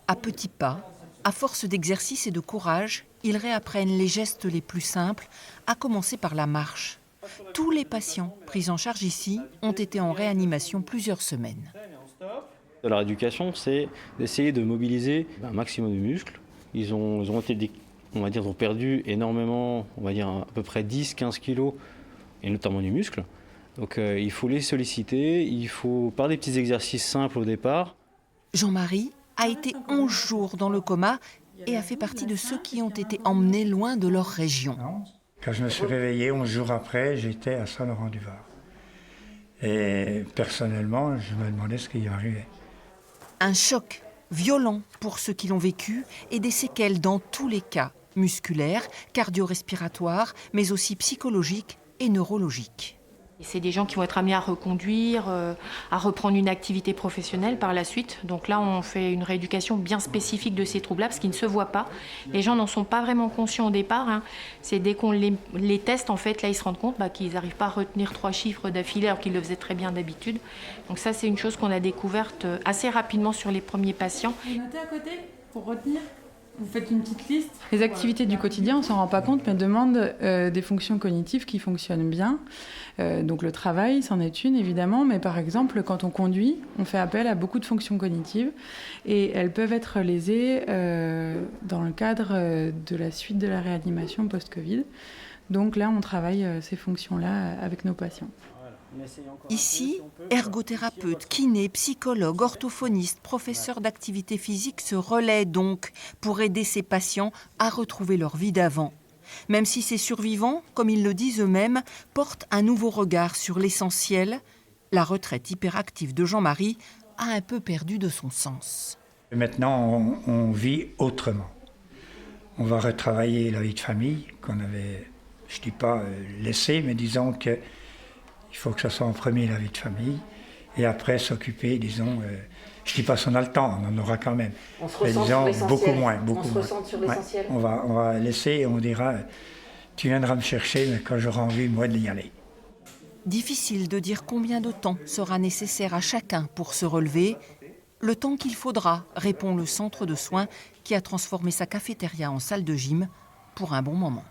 À petits pas, à force d'exercice et de courage, ils réapprennent les gestes les plus simples, à commencer par la marche. Tous les patients pris en charge ici ont été en réanimation plusieurs semaines. La rééducation, c'est d'essayer de mobiliser un maximum de muscles. Ils ont été, on va dire, ils ont perdu énormément, on va dire à peu près 10-15 kilos, et notamment du muscle. Donc il faut les solliciter, il faut par des petits exercices simples au départ. Jean-Marie a été 11 jours dans le coma et a fait partie de ceux qui ont été emmenés loin de leur région. Quand je me suis réveillé 11 jours après, j'étais à Saint-Laurent-du-Var. Et personnellement, je me demandais ce qui y arrivait. Un choc violent pour ceux qui l'ont vécu et des séquelles dans tous les cas, musculaires, cardio-respiratoires, mais aussi psychologiques et neurologiques. C'est des gens qui vont être amenés à reconduire, à reprendre une activité professionnelle par la suite. Donc là, on fait une rééducation bien spécifique de ces troubles-là, parce qu'ils ne se voient pas. Les gens n'en sont pas vraiment conscients au départ. C'est dès qu'on les teste, en fait, là, ils se rendent compte qu'ils n'arrivent pas à retenir 3 chiffres d'affilée, alors qu'ils le faisaient très bien d'habitude. Donc ça, c'est une chose qu'on a découverte assez rapidement sur les premiers patients. Vous notez à côté pour retenir ? Vous faites une petite liste. Les activités du quotidien, on ne s'en rend pas compte, mais demandent des fonctions cognitives qui fonctionnent bien. Donc le travail, c'en est une évidemment, mais par exemple, quand on conduit, on fait appel à beaucoup de fonctions cognitives et elles peuvent être lésées dans le cadre de la suite de la réanimation post-Covid. Donc là, on travaille ces fonctions-là avec nos patients. Ici, ergothérapeutes, kinés, psychologues, orthophonistes, professeurs d'activité physique se relaient donc pour aider ces patients à retrouver leur vie d'avant. Même si ces survivants, comme ils le disent eux-mêmes, portent un nouveau regard sur l'essentiel, la retraite hyperactive de Jean-Marie a un peu perdu de son sens. Maintenant, on vit autrement. On va retravailler la vie de famille qu'on avait, je ne dis pas laissée, mais disons que il faut que ça soit en premier la vie de famille, et après s'occuper, disons, je ne dis pas si on a le temps, on en aura quand même. On se ressent sur l'essentiel. Beaucoup moins. On se ressent sur l'essentiel. On va laisser et on dira, tu viendras me chercher, mais quand j'aurai envie, moi, d'y aller. Difficile de dire combien de temps sera nécessaire à chacun pour se relever. Le temps qu'il faudra, répond le centre de soins qui a transformé sa cafétéria en salle de gym pour un bon moment.